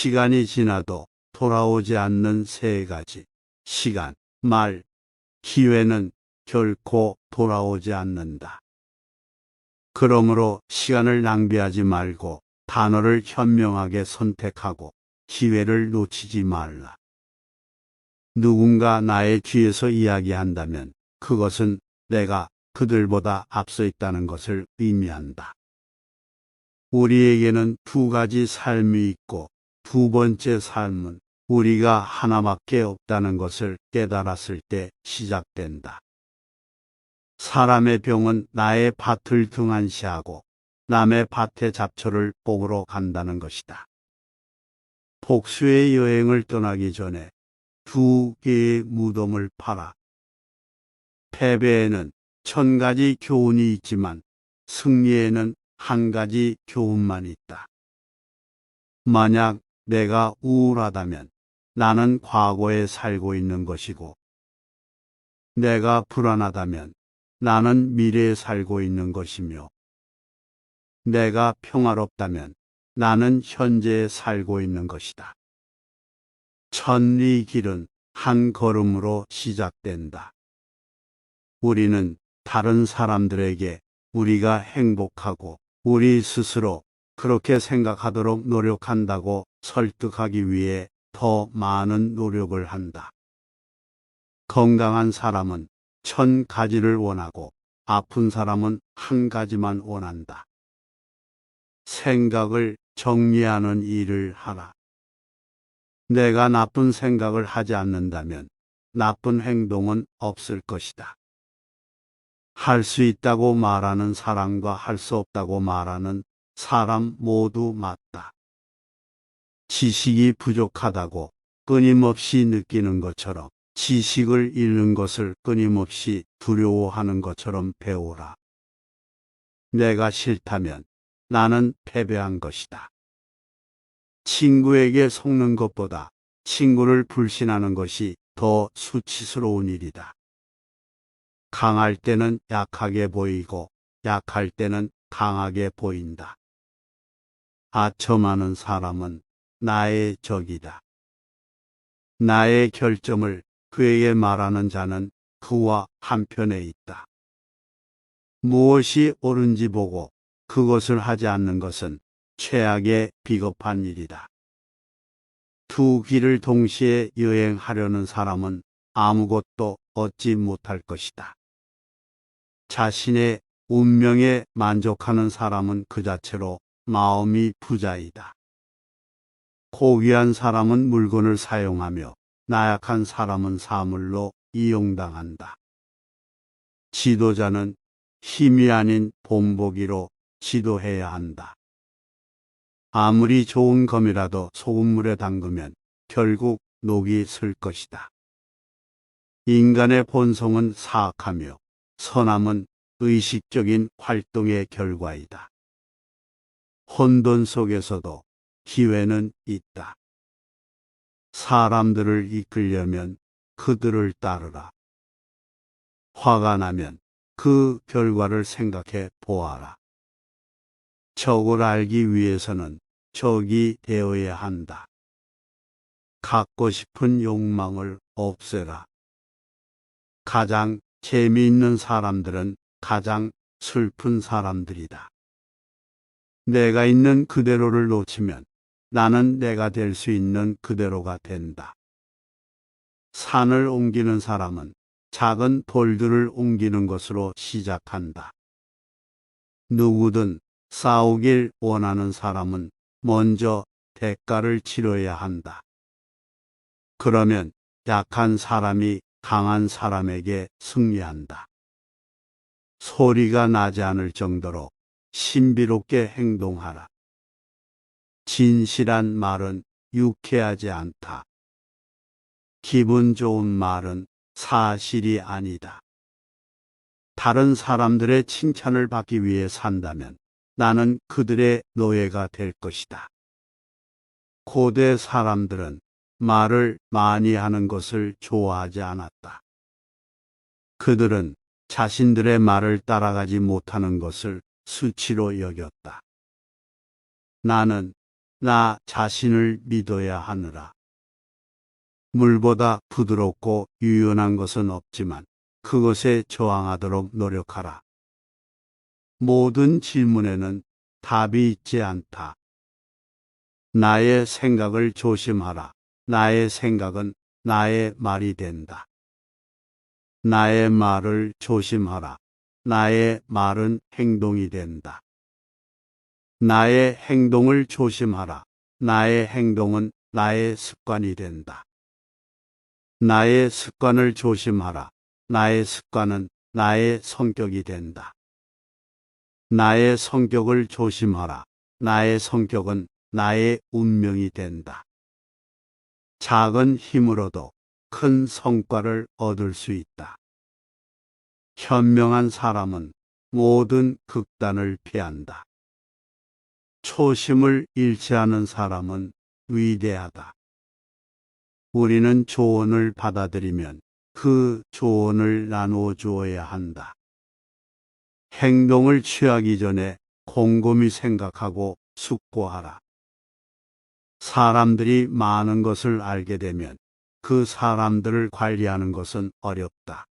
시간이 지나도 돌아오지 않는 세 가지. 시간, 말, 기회는 결코 돌아오지 않는다. 그러므로 시간을 낭비하지 말고 단어를 현명하게 선택하고 기회를 놓치지 말라. 누군가 나의 뒤에서 이야기한다면 그것은 내가 그들보다 앞서 있다는 것을 의미한다. 우리에게는 두 가지 삶이 있고 두 번째 삶은 우리가 하나밖에 없다는 것을 깨달았을 때 시작된다. 사람의 병은 나의 밭을 등한시하고 남의 밭의 잡초를 뽑으러 간다는 것이다. 복수의 여행을 떠나기 전에 두 개의 무덤을 파라. 패배에는 1000가지 교훈이 있지만 승리에는 한 가지 교훈만 있다. 만약 내가 우울하다면 나는 과거에 살고 있는 것이고, 내가 불안하다면 나는 미래에 살고 있는 것이며, 내가 평화롭다면 나는 현재에 살고 있는 것이다. 천리 길은 한 걸음으로 시작된다. 우리는 다른 사람들에게 우리가 행복하고 우리 스스로 그렇게 생각하도록 노력한다고 설득하기 위해 더 많은 노력을 한다. 건강한 사람은 1000가지를 원하고 아픈 사람은 한 가지만 원한다. 생각을 정리하는 일을 하라. 내가 나쁜 생각을 하지 않는다면 나쁜 행동은 없을 것이다. 할 수 있다고 말하는 사람과 할 수 없다고 말하는 사람 모두 맞다. 지식이 부족하다고 끊임없이 느끼는 것처럼 지식을 잃는 것을 끊임없이 두려워하는 것처럼 배우라. 내가 싫다면 나는 패배한 것이다. 친구에게 속는 것보다 친구를 불신하는 것이 더 수치스러운 일이다. 강할 때는 약하게 보이고 약할 때는 강하게 보인다. 아첨하는 사람은 나의 적이다. 나의 결점을 그에게 말하는 자는 그와 한편에 있다. 무엇이 옳은지 보고 그것을 하지 않는 것은 최악의 비겁한 일이다. 두 길을 동시에 여행하려는 사람은 아무것도 얻지 못할 것이다. 자신의 운명에 만족하는 사람은 그 자체로 마음이 부자이다. 고귀한 사람은 물건을 사용하며 나약한 사람은 사물로 이용당한다. 지도자는 힘이 아닌 본보기로 지도해야 한다. 아무리 좋은 검이라도 소금물에 담그면 결국 녹이 슬 것이다. 인간의 본성은 사악하며 선함은 의식적인 활동의 결과이다. 혼돈 속에서도 기회는 있다. 사람들을 이끌려면 그들을 따르라. 화가 나면 그 결과를 생각해 보아라. 적을 알기 위해서는 적이 되어야 한다. 갖고 싶은 욕망을 없애라. 가장 재미있는 사람들은 가장 슬픈 사람들이다. 내가 있는 그대로를 놓치면 나는 내가 될 수 있는 그대로가 된다. 산을 옮기는 사람은 작은 돌들을 옮기는 것으로 시작한다. 누구든 싸우길 원하는 사람은 먼저 대가를 치러야 한다. 그러면 약한 사람이 강한 사람에게 승리한다. 소리가 나지 않을 정도로 신비롭게 행동하라. 진실한 말은 유쾌하지 않다. 기분 좋은 말은 사실이 아니다. 다른 사람들의 칭찬을 받기 위해 산다면 나는 그들의 노예가 될 것이다. 고대 사람들은 말을 많이 하는 것을 좋아하지 않았다. 그들은 자신들의 말을 따라가지 못하는 것을 수치로 여겼다. 나는 나 자신을 믿어야 하느라. 물보다 부드럽고 유연한 것은 없지만 그것에 저항하도록 노력하라. 모든 질문에는 답이 있지 않다. 나의 생각을 조심하라. 나의 생각은 나의 말이 된다. 나의 말을 조심하라. 나의 말은 행동이 된다. 나의 행동을 조심하라. 나의 행동은 나의 습관이 된다. 나의 습관을 조심하라. 나의 습관은 나의 성격이 된다. 나의 성격을 조심하라. 나의 성격은 나의 운명이 된다. 작은 힘으로도 큰 성과를 얻을 수 있다. 현명한 사람은 모든 극단을 피한다. 초심을 잃지 않은 사람은 위대하다. 우리는 조언을 받아들이면 그 조언을 나누어 주어야 한다. 행동을 취하기 전에 곰곰이 생각하고 숙고하라. 사람들이 많은 것을 알게 되면 그 사람들을 관리하는 것은 어렵다.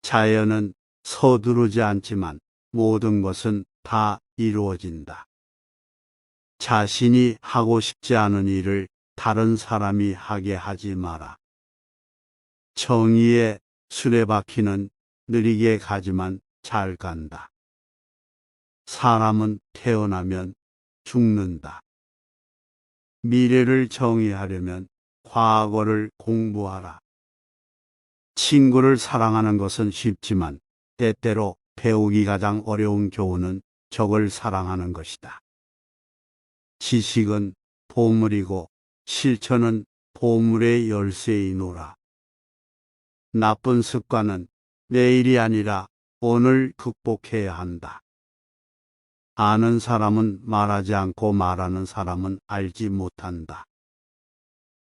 자연은 서두르지 않지만 모든 것은 다 이루어진다. 자신이 하고 싶지 않은 일을 다른 사람이 하게 하지 마라. 정의의 수레바퀴는 느리게 가지만 잘 간다. 사람은 태어나면 죽는다. 미래를 정의하려면 과거를 공부하라. 친구를 사랑하는 것은 쉽지만 때때로 배우기 가장 어려운 교훈은 적을 사랑하는 것이다. 지식은 보물이고 실천은 보물의 열쇠이노라. 나쁜 습관은 내일이 아니라 오늘 극복해야 한다. 아는 사람은 말하지 않고 말하는 사람은 알지 못한다.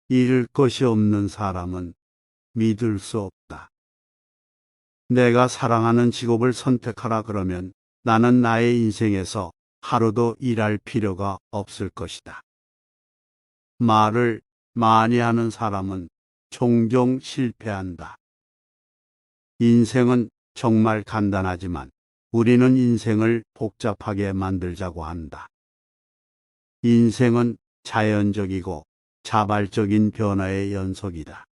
잃을 것이 없는 사람은 믿을 수 없다. 내가 사랑하는 직업을 선택하라 그러면 나는 나의 인생에서 하루도 일할 필요가 없을 것이다. 말을 많이 하는 사람은 종종 실패한다. 인생은 정말 간단하지만 우리는 인생을 복잡하게 만들자고 한다. 인생은 자연적이고 자발적인 변화의 연속이다.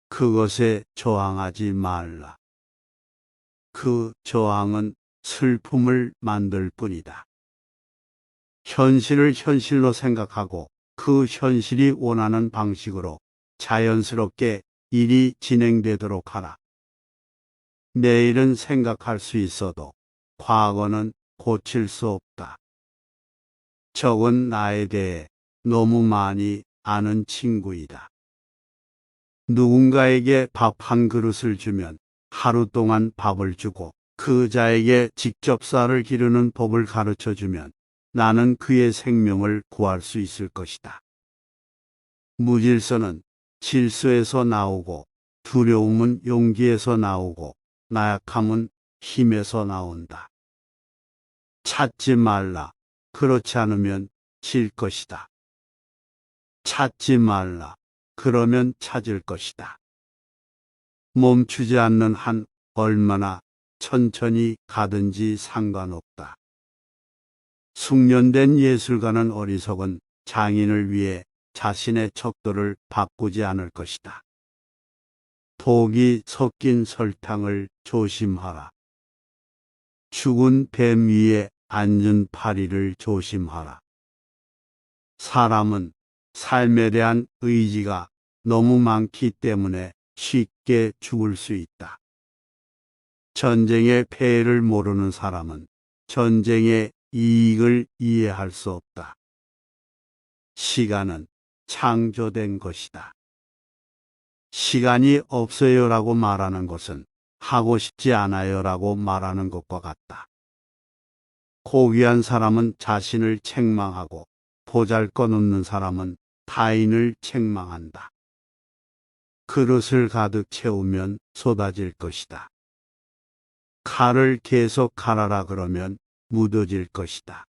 그것에 저항하지 말라. 그 저항은 슬픔을 만들 뿐이다. 현실을 현실로 생각하고 그 현실이 원하는 방식으로 자연스럽게 일이 진행되도록 하라. 내일은 생각할 수 있어도 과거는 고칠 수 없다. 적은 나에 대해 너무 많이 아는 친구이다. 누군가에게 밥 한 그릇을 주면 하루 동안 밥을 주고 그 자에게 직접 쌀을 기르는 법을 가르쳐 주면 나는 그의 생명을 구할 수 있을 것이다. 무질서는 질서에서 나오고 두려움은 용기에서 나오고 나약함은 힘에서 나온다. 찾지 말라. 그렇지 않으면 질 것이다. 찾지 말라. 그러면 찾을 것이다. 멈추지 않는 한 얼마나 천천히 가든지 상관없다. 숙련된 예술가는 어리석은 장인을 위해 자신의 척도를 바꾸지 않을 것이다. 독이 섞인 설탕을 조심하라. 죽은 뱀 위에 앉은 파리를 조심하라. 사람은 삶에 대한 의지가 너무 많기 때문에 쉽게 죽을 수 있다. 전쟁의 폐해를 모르는 사람은 전쟁의 이익을 이해할 수 없다. 시간은 창조된 것이다. 시간이 없어요라고 말하는 것은 하고 싶지 않아요라고 말하는 것과 같다. 고귀한 사람은 자신을 책망하고 보잘것없는 사람은 타인을 책망한다. 그릇을 가득 채우면 쏟아질 것이다. 칼을 계속 갈아라 그러면 묻어질 것이다.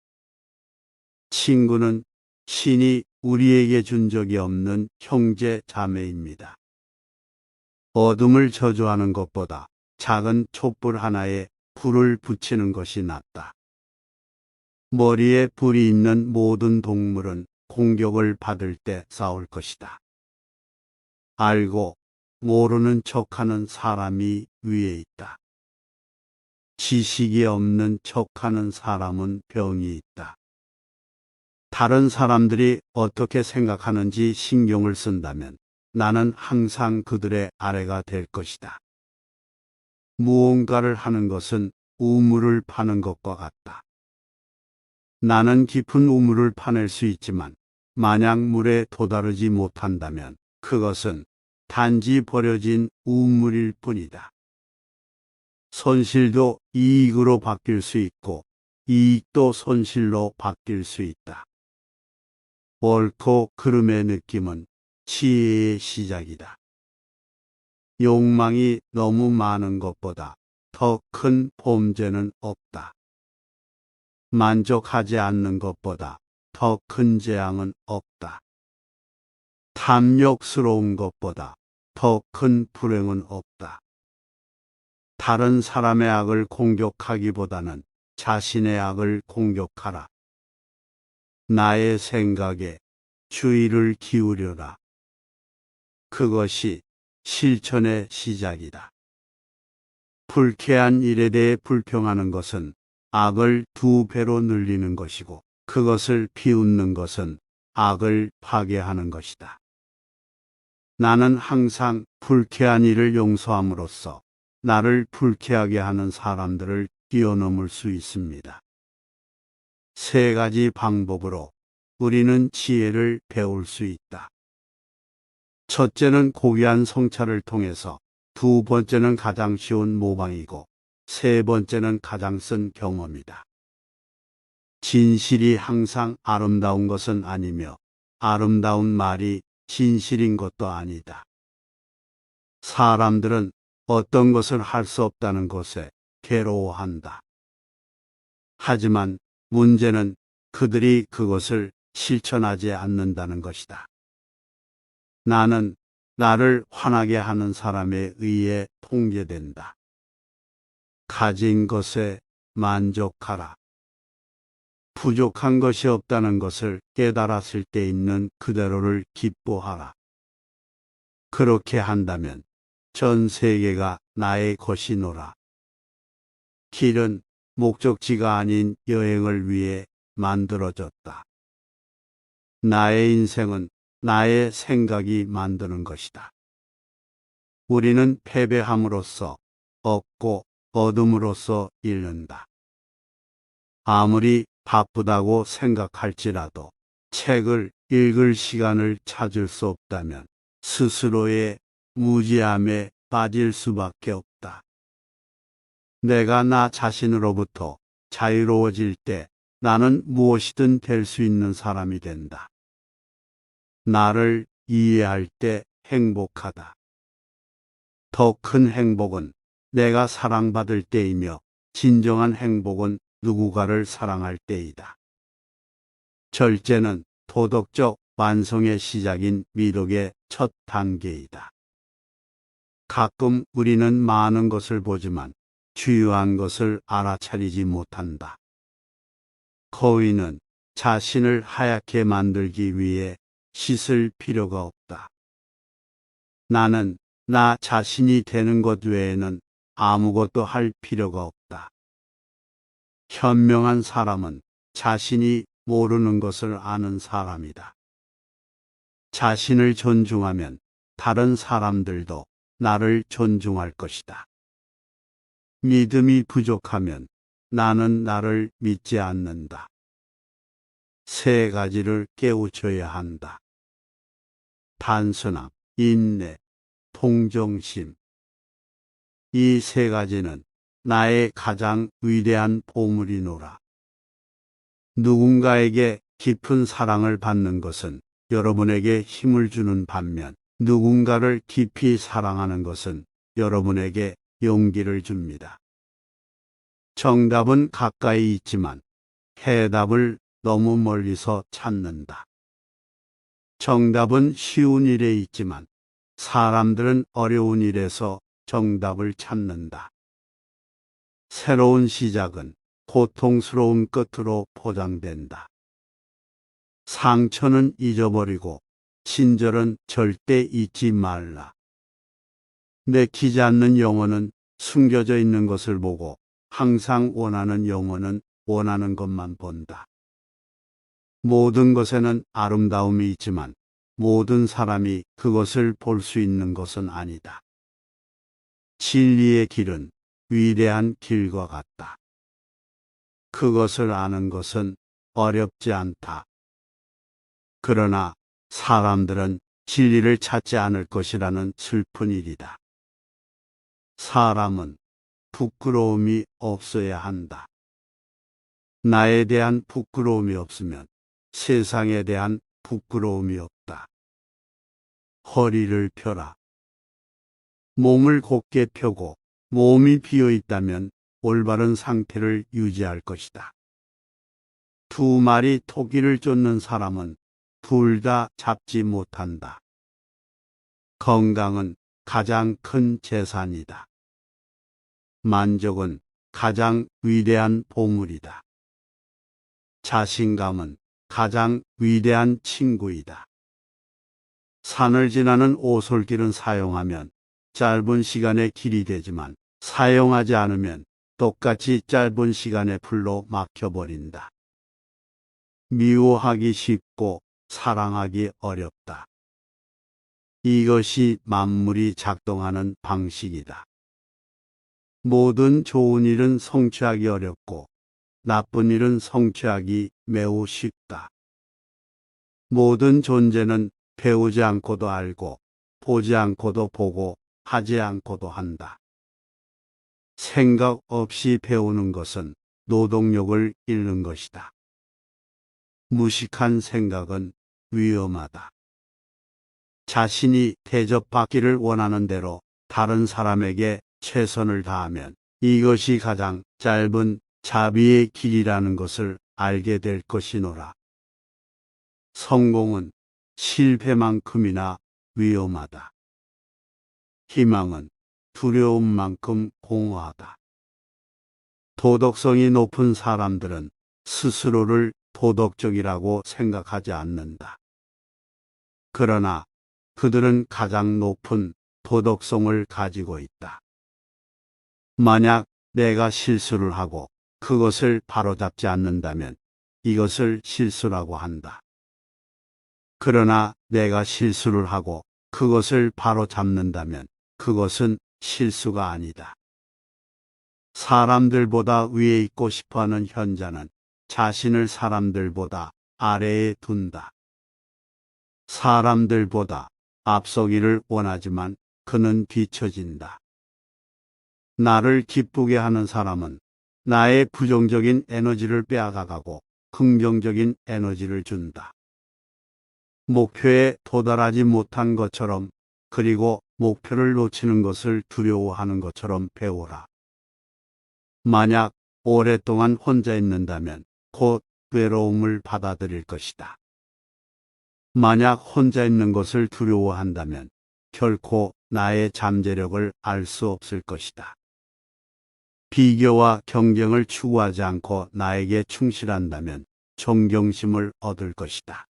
친구는 신이 우리에게 준 적이 없는 형제 자매입니다. 어둠을 저주하는 것보다 작은 촛불 하나에 불을 붙이는 것이 낫다. 머리에 불이 있는 모든 동물은 공격을 받을 때 싸울 것이다. 알고 모르는 척하는 사람이 위에 있다. 지식이 없는 척하는 사람은 병이 있다. 다른 사람들이 어떻게 생각하는지 신경을 쓴다면 나는 항상 그들의 아래가 될 것이다. 무언가를 하는 것은 우물을 파는 것과 같다. 나는 깊은 우물을 파낼 수 있지만 만약 물에 도다르지 못한다면 그것은 단지 버려진 우물일 뿐이다. 손실도 이익으로 바뀔 수 있고 이익도 손실로 바뀔 수 있다. 옳고 그름의 느낌은 지혜의 시작이다. 욕망이 너무 많은 것보다 더 큰 범죄는 없다. 만족하지 않는 것보다 더 큰 재앙은 없다. 탐욕스러운 것보다 더 큰 불행은 없다. 다른 사람의 악을 공격하기보다는 자신의 악을 공격하라. 나의 생각에 주의를 기울여라. 그것이 실천의 시작이다. 불쾌한 일에 대해 불평하는 것은 악을 2배로 늘리는 것이고 그것을 비웃는 것은 악을 파괴하는 것이다. 나는 항상 불쾌한 일을 용서함으로써 나를 불쾌하게 하는 사람들을 뛰어넘을 수 있습니다. 3가지 방법으로 우리는 지혜를 배울 수 있다. 첫째는 고귀한 성찰을 통해서, 2번째는 가장 쉬운 모방이고 3번째는 가장 쓴 경험이다. 진실이 항상 아름다운 것은 아니며 아름다운 말이 진실인 것도 아니다. 사람들은 어떤 것을 할 수 없다는 것에 괴로워한다. 하지만 문제는 그들이 그것을 실천하지 않는다는 것이다. 나는 나를 화나게 하는 사람에 의해 통제된다. 가진 것에 만족하라. 부족한 것이 없다는 것을 깨달았을 때 있는 그대로를 기뻐하라. 그렇게 한다면 전 세계가 나의 것이노라. 길은 목적지가 아닌 여행을 위해 만들어졌다. 나의 인생은 나의 생각이 만드는 것이다. 우리는 패배함으로써 얻고 얻음으로써 잃는다. 아무리 바쁘다고 생각할지라도 책을 읽을 시간을 찾을 수 없다면 스스로의 무지함에 빠질 수밖에 없다. 내가 나 자신으로부터 자유로워질 때 나는 무엇이든 될 수 있는 사람이 된다. 나를 이해할 때 행복하다. 더 큰 행복은 내가 사랑받을 때이며 진정한 행복은 누군가를 사랑할 때이다. 절제는 도덕적 완성의 시작인 미덕의 첫 단계이다. 가끔 우리는 많은 것을 보지만 주요한 것을 알아차리지 못한다. 거위는 자신을 하얗게 만들기 위해 씻을 필요가 없다. 나는 나 자신이 되는 것 외에는 아무것도 할 필요가 없다. 현명한 사람은 자신이 모르는 것을 아는 사람이다. 자신을 존중하면 다른 사람들도 나를 존중할 것이다. 믿음이 부족하면 나는 나를 믿지 않는다. 3가지를 깨우쳐야 한다. 단순함, 인내, 동정심. 이 3가지는 나의 가장 위대한 보물이노라. 누군가에게 깊은 사랑을 받는 것은 여러분에게 힘을 주는 반면 누군가를 깊이 사랑하는 것은 여러분에게 용기를 줍니다. 정답은 가까이 있지만 해답을 너무 멀리서 찾는다. 정답은 쉬운 일에 있지만 사람들은 어려운 일에서 정답을 찾는다. 새로운 시작은 고통스러운 끝으로 포장된다. 상처는 잊어버리고 친절은 절대 잊지 말라. 내키지 않는 영혼은 숨겨져 있는 것을 보고 항상 원하는 영혼은 원하는 것만 본다. 모든 것에는 아름다움이 있지만 모든 사람이 그것을 볼 수 있는 것은 아니다. 진리의 길은 위대한 길과 같다. 그것을 아는 것은 어렵지 않다. 그러나 사람들은 진리를 찾지 않을 것이라는 슬픈 일이다. 사람은 부끄러움이 없어야 한다. 나에 대한 부끄러움이 없으면 세상에 대한 부끄러움이 없다. 허리를 펴라. 몸을 곧게 펴고 몸이 비어 있다면 올바른 상태를 유지할 것이다. 두 마리 토끼를 쫓는 사람은 둘 다 잡지 못한다. 건강은 가장 큰 재산이다. 만족은 가장 위대한 보물이다. 자신감은 가장 위대한 친구이다. 산을 지나는 오솔길은 사용하면 짧은 시간의 길이 되지만 사용하지 않으면 똑같이 짧은 시간에 풀로 막혀버린다. 미워하기 쉽고 사랑하기 어렵다. 이것이 만물이 작동하는 방식이다. 모든 좋은 일은 성취하기 어렵고 나쁜 일은 성취하기 매우 쉽다. 모든 존재는 배우지 않고도 알고 보지 않고도 보고 하지 않고도 한다. 생각 없이 배우는 것은 노동력을 잃는 것이다. 무식한 생각은 위험하다. 자신이 대접받기를 원하는 대로 다른 사람에게 최선을 다하면 이것이 가장 짧은 자비의 길이라는 것을 알게 될 것이노라. 성공은 실패만큼이나 위험하다. 희망은 두려움만큼 공허하다. 도덕성이 높은 사람들은 스스로를 도덕적이라고 생각하지 않는다. 그러나 그들은 가장 높은 도덕성을 가지고 있다. 만약 내가 실수를 하고 그것을 바로잡지 않는다면 이것을 실수라고 한다. 그러나 내가 실수를 하고 그것을 바로잡는다면 그것은 실수가 아니다. 사람들보다 위에 있고 싶어하는 현자는 자신을 사람들보다 아래에 둔다. 사람들보다 앞서기를 원하지만 그는 뒤처진다. 나를 기쁘게 하는 사람은 나의 부정적인 에너지를 빼앗아가고 긍정적인 에너지를 준다. 목표에 도달하지 못한 것처럼 그리고 목표를 놓치는 것을 두려워하는 것처럼 배우라. 만약 오랫동안 혼자 있는다면 곧 외로움을 받아들일 것이다. 만약 혼자 있는 것을 두려워한다면 결코 나의 잠재력을 알 수 없을 것이다. 비교와 경쟁을 추구하지 않고 나에게 충실한다면 존경심을 얻을 것이다.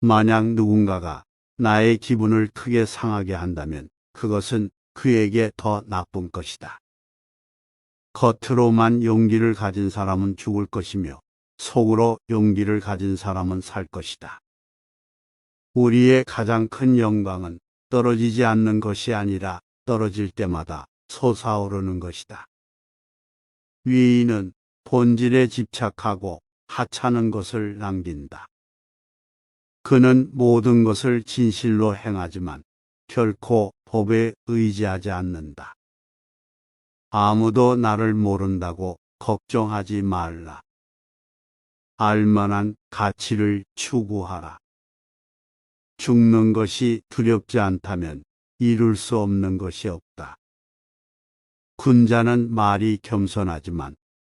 만약 누군가가 나의 기분을 크게 상하게 한다면 그것은 그에게 더 나쁜 것이다. 겉으로만 용기를 가진 사람은 죽을 것이며 속으로 용기를 가진 사람은 살 것이다. 우리의 가장 큰 영광은 떨어지지 않는 것이 아니라 떨어질 때마다 솟아오르는 것이다. 위인은 본질에 집착하고 하찮은 것을 남긴다. 그는 모든 것을 진실로 행하지만 결코 법에 의지하지 않는다. 아무도 나를 모른다고 걱정하지 말라. 알만한 가치를 추구하라. 죽는 것이 두렵지 않다면 이룰 수 없는 것이 없다. 군자는 말이 겸손하지만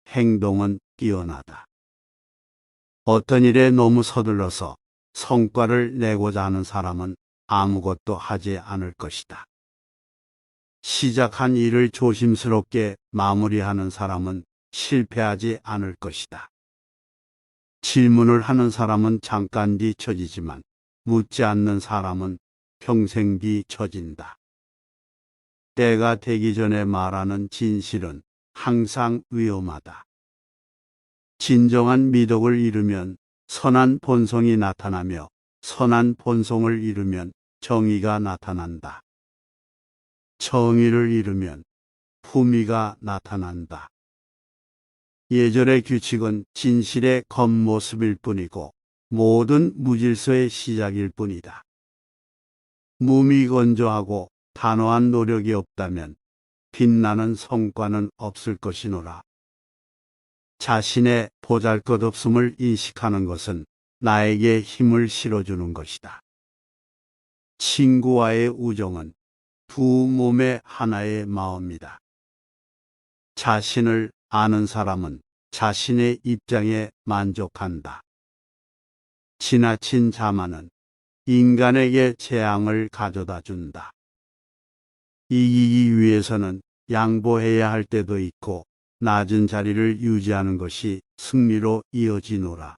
행동은 뛰어나다. 어떤 일에 너무 서둘러서 성과를 내고자 하는 사람은 아무것도 하지 않을 것이다. 시작한 일을 조심스럽게 마무리하는 사람은 실패하지 않을 것이다. 질문을 하는 사람은 잠깐 뒤처지지만 묻지 않는 사람은 평생 뒤처진다. 때가 되기 전에 말하는 진실은 항상 위험하다. 진정한 미덕을 잃으면 선한 본성이 나타나며 선한 본성을 잃으면 정의가 나타난다. 정의를 잃으면 품위가 나타난다. 예절의 규칙은 진실의 겉모습일 뿐이고 모든 무질서의 시작일 뿐이다. 무미건조하고 단호한 노력이 없다면 빛나는 성과는 없을 것이노라. 자신의 보잘것없음을 인식하는 것은 나에게 힘을 실어주는 것이다. 친구와의 우정은 두 몸의 하나의 마음이다. 자신을 아는 사람은 자신의 입장에 만족한다. 지나친 자만은 인간에게 재앙을 가져다 준다. 이기기 위해서는 양보해야 할 때도 있고 낮은 자리를 유지하는 것이 승리로 이어지노라.